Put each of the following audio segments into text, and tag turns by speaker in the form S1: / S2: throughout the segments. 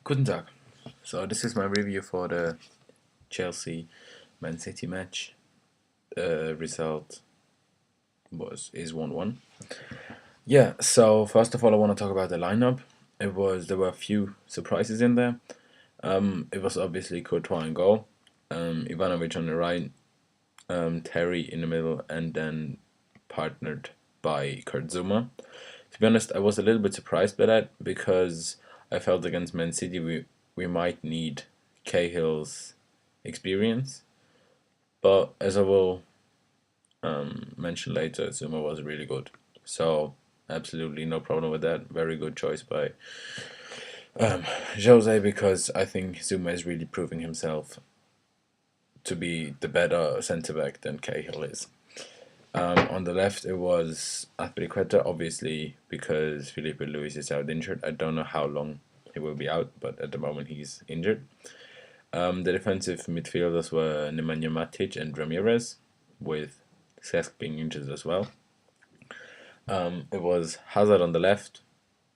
S1: Guten Tag. So this is my review for the Chelsea Man City match. Result is 1-1. Yeah, so first of all I want to talk about the lineup. There were a few surprises in there. It was obviously Courtois in goal, Ivanovic on the right, Terry in the middle, and then partnered by Kurt Zouma. To be honest, I was a little bit surprised by that because I felt against Man City we might need Cahill's experience, but as I will mention later, Zuma was really good. So absolutely no problem with that. Very good choice by Jose because I think Zuma is really proving himself to be the better centre back than Cahill is. On the left, it was Azpilicueta, obviously, because Felipe Luis is out injured. I don't know how long he will be out, but at the moment he's injured. The defensive midfielders were Nemanja Matic and Ramirez, with Cesc being injured as well. It was Hazard on the left,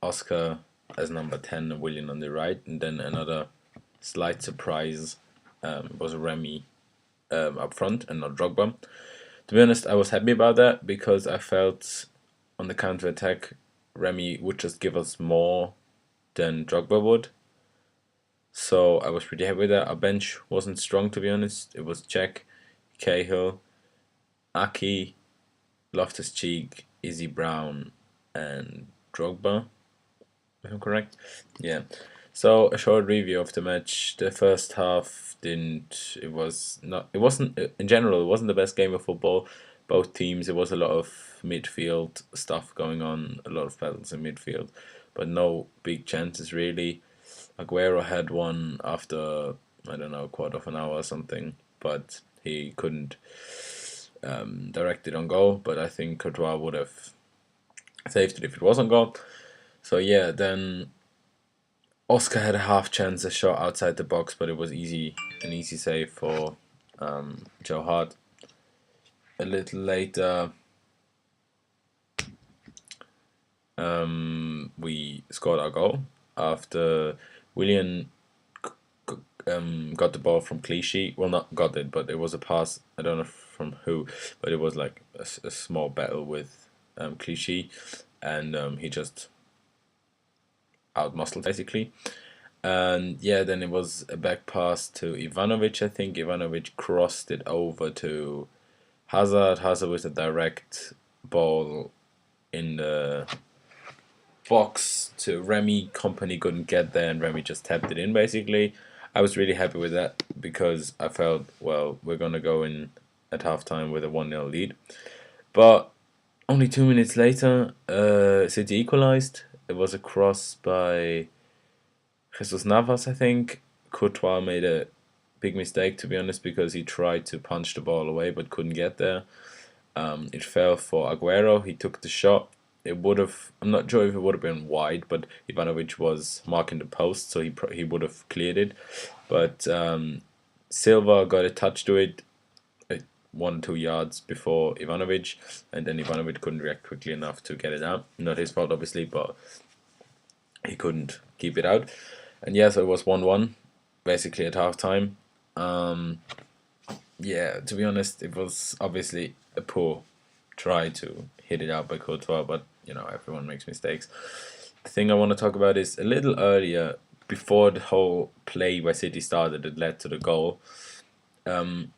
S1: Oscar as number 10, and Willian on the right, and then another slight surprise was Remy up front and not Drogba. To be honest, I was happy about that because I felt on the counter attack, Remy would just give us more than Drogba would. So I was pretty happy with that. Our bench wasn't strong, to be honest. It was Cech, Cahill, Aki, Loftus-Cheek, Izzy Brown, and Drogba. If I'm correct, yeah. So a short review of the match. The first half didn't. It was not. It wasn't in general. It wasn't the best game of football. Both teams. It was a lot of midfield stuff going on. A lot of battles in midfield, but no big chances really. Aguero had one after I don't know a quarter of an hour or something, but he couldn't direct it on goal. But I think Courtois would have saved it if it was on goal. So yeah, then Oscar had a half chance, a shot outside the box, but it was an easy save for Joe Hart. A little later, we scored our goal after Willian got the ball from Clichy. Well, not got it, but it was a pass. I don't know from who, but it was like a small battle with Clichy, and he just outmuscled basically. And yeah, then it was a back pass to Ivanovic. I think Ivanovic crossed it over to Hazard. Hazard with a direct ball in the box to Remy. Company couldn't get there, and Remy just tapped it in basically. I was really happy with that because I felt, well, we're gonna go in at halftime with a 1-0 lead. But only 2 minutes later, City equalized. It was a cross by Jesus Navas, I think. Courtois made a big mistake, to be honest, because he tried to punch the ball away but couldn't get there. It fell for Aguero. He took the shot. It would have. I'm not sure if it would have been wide, but Ivanovic was marking the post, so he would have cleared it. But Silva got a touch to it, 1 or 2 yards before Ivanovic, and then Ivanovic couldn't react quickly enough to get it out. Not his fault, obviously, but he couldn't keep it out. And yeah, so it was 1-1, basically at halftime. Yeah, to be honest, it was obviously a poor try to hit it out by Courtois, but you know, everyone makes mistakes. The thing I want to talk about is a little earlier, before the whole play by City started that led to the goal.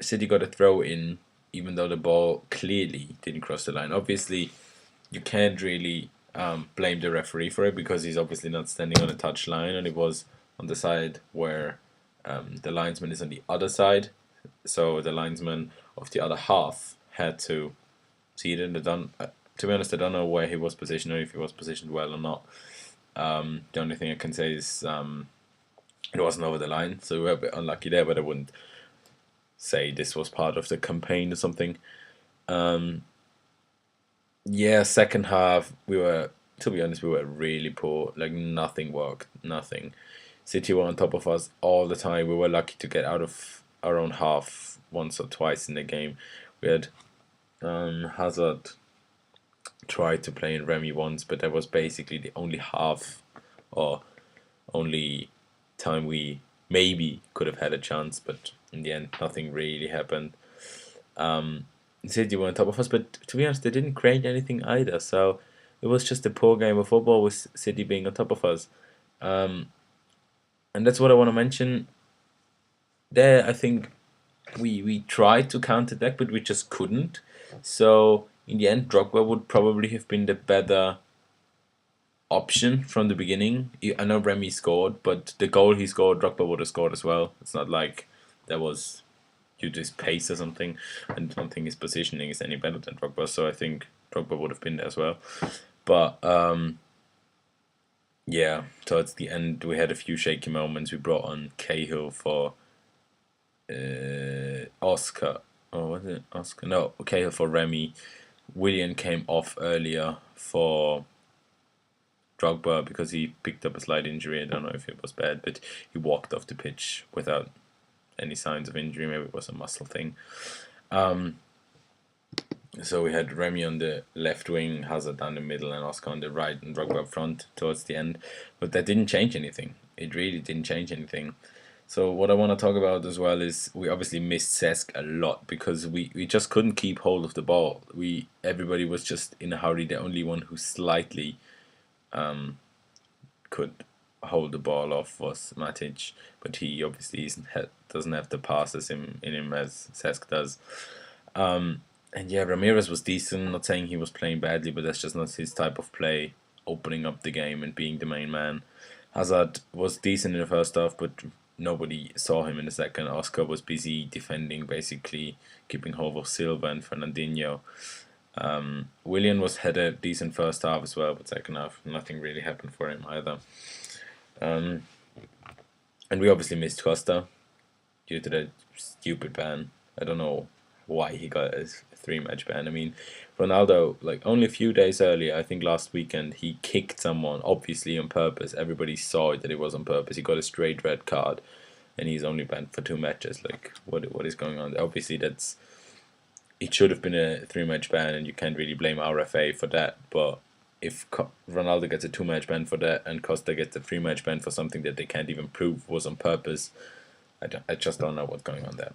S1: City got a throw in, even though the ball clearly didn't cross the line. Obviously, you can't really blame the referee for it because he's obviously not standing on a touch line, and it was on the side where the linesman is on the other side. So the linesman of the other half had to see it in the done. To be honest, I don't know where he was positioned or if he was positioned well or not. The only thing I can say is it wasn't over the line, so we were a bit unlucky there. But I wouldn't say this was part of the campaign or something. Yeah, second half we were, to be honest, we were really poor. Like nothing worked, nothing. City were on top of us all the time. We were lucky to get out of our own half once or twice in the game. We had Hazard tried to play in Remy once, but that was basically the only half or only time we maybe could have had a chance, but in the end, nothing really happened. City were on top of us, but to be honest, they didn't create anything either. So it was just a poor game of football with City being on top of us. Um, and that's what I want to mention. There, I think we tried to counter that, but we just couldn't. So in the end, Drogba would probably have been the better option from the beginning. I know Remy scored, but the goal he scored, Drogba would have scored as well. It's not like there was due to his pace or something. I don't think his positioning is any better than Drogba, so I think Drogba would have been there as well. But yeah, towards the end we had a few shaky moments. We brought on Cahill for Oscar. Oh, was it Oscar? No, Cahill for Remy. Willian came off earlier for Drogba because he picked up a slight injury. I don't know if it was bad, but he walked off the pitch without any signs of injury. Maybe it was a muscle thing. So we had Remy on the left wing, Hazard down the middle, and Oscar on the right, and Drogba up front towards the end. But that didn't change anything. It really didn't change anything. So what I want to talk about as well is we obviously missed Cesc a lot because we just couldn't keep hold of the ball. Everybody was just in a hurry. The only one who slightly could hold the ball off was Matic, but he obviously doesn't have the passes in him as Cesc does. And yeah, Ramirez was decent. Not saying he was playing badly, but that's just not his type of play. Opening up the game and being the main man. Hazard was decent in the first half, but nobody saw him in the second. Oscar was busy defending, basically keeping hold of Silva and Fernandinho. Willian had a decent first half as well, but second half nothing really happened for him either. And we obviously missed Costa due to the stupid ban. I don't know why he got a 3-match ban. I mean, Ronaldo, like only a few days earlier, I think last weekend, he kicked someone, obviously on purpose. Everybody saw it that it was on purpose. He got a straight red card, and he's only banned for 2 matches. Like, what is going on? Obviously, it should have been a 3-match ban, and you can't really blame RFA for that. But if Ronaldo gets a 2-match ban for that, and Costa gets a 3-match ban for something that they can't even prove was on purpose, I just don't know what's going on there.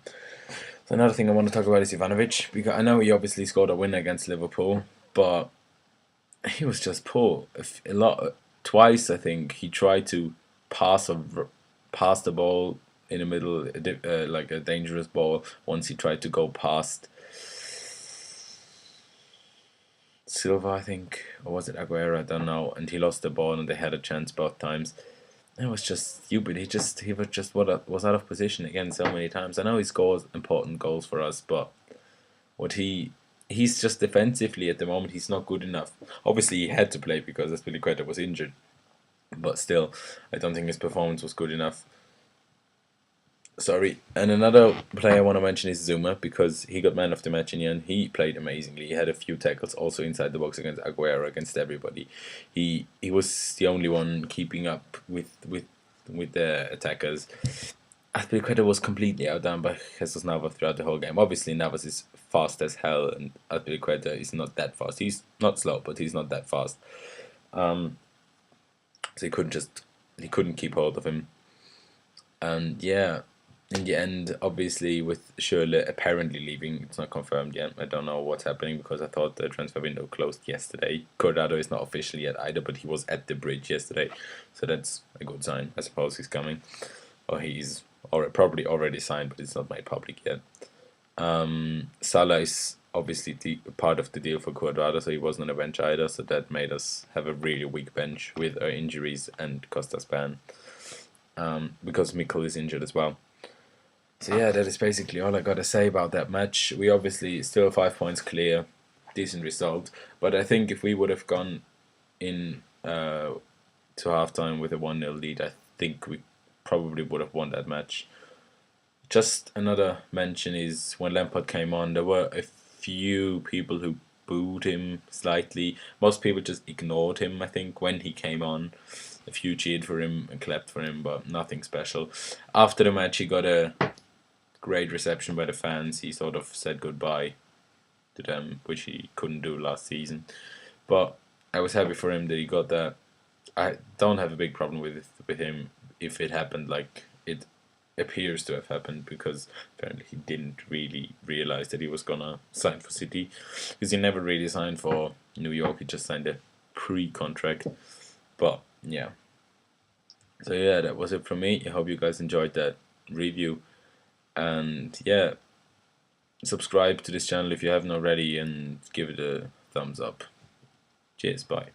S1: So another thing I want to talk about is Ivanovic, because I know he obviously scored a win against Liverpool, but he was just poor. Twice, I think he tried to pass the ball in the middle, like a dangerous ball. Once he tried to go past Silva, I think, or was it Aguero? I don't know. And he lost the ball, and they had a chance both times. It was just stupid. He was out of position again so many times. I know he scores important goals for us, but he's just defensively at the moment he's not good enough. Obviously he had to play because Azpilicueta was injured, but still I don't think his performance was good enough. Sorry. And another player I want to mention is Zuma because he got man of the match in the end. He played amazingly. He had a few tackles also inside the box against Aguero, against everybody. He was the only one keeping up with the attackers. Azpilicueta was completely outdone by Jesus Navas throughout the whole game. Obviously Navas is fast as hell and Azpilicueta is not that fast. He's not slow, but he's not that fast. So he couldn't keep hold of him. And yeah, in the end, obviously, with Schürrle apparently leaving, it's not confirmed yet. I don't know what's happening because I thought the transfer window closed yesterday. Corrado is not official yet either, but he was at the bridge yesterday, so that's a good sign. I suppose he's coming, or he's probably already signed, but it's not made public yet. Salah is obviously part of the deal for Cuadrado, so he wasn't on a bench either, so that made us have a really weak bench with our injuries and Costa's ban. Because Mikkel is injured as well. So yeah, that is basically all I got to say about that match. We obviously still 5 points clear, decent result. But I think if we would have gone in to halftime with a 1-0 lead, I think we probably would have won that match. Just another mention is when Lampard came on, there were a few people who booed him slightly. Most people just ignored him, I think, when he came on. A few cheered for him and clapped for him, but nothing special. After the match, he got a great reception by the fans. He sort of said goodbye to them, which he couldn't do last season. But I was happy for him that he got that. I don't have a big problem with him if it happened like it appears to have happened, because apparently he didn't really realize that he was gonna sign for City, because he never really signed for New York. He just signed a pre-contract. But yeah, so yeah, that was it from me. I hope you guys enjoyed that review, and yeah, subscribe to this channel if you haven't already, and give it a thumbs up. Cheers, bye.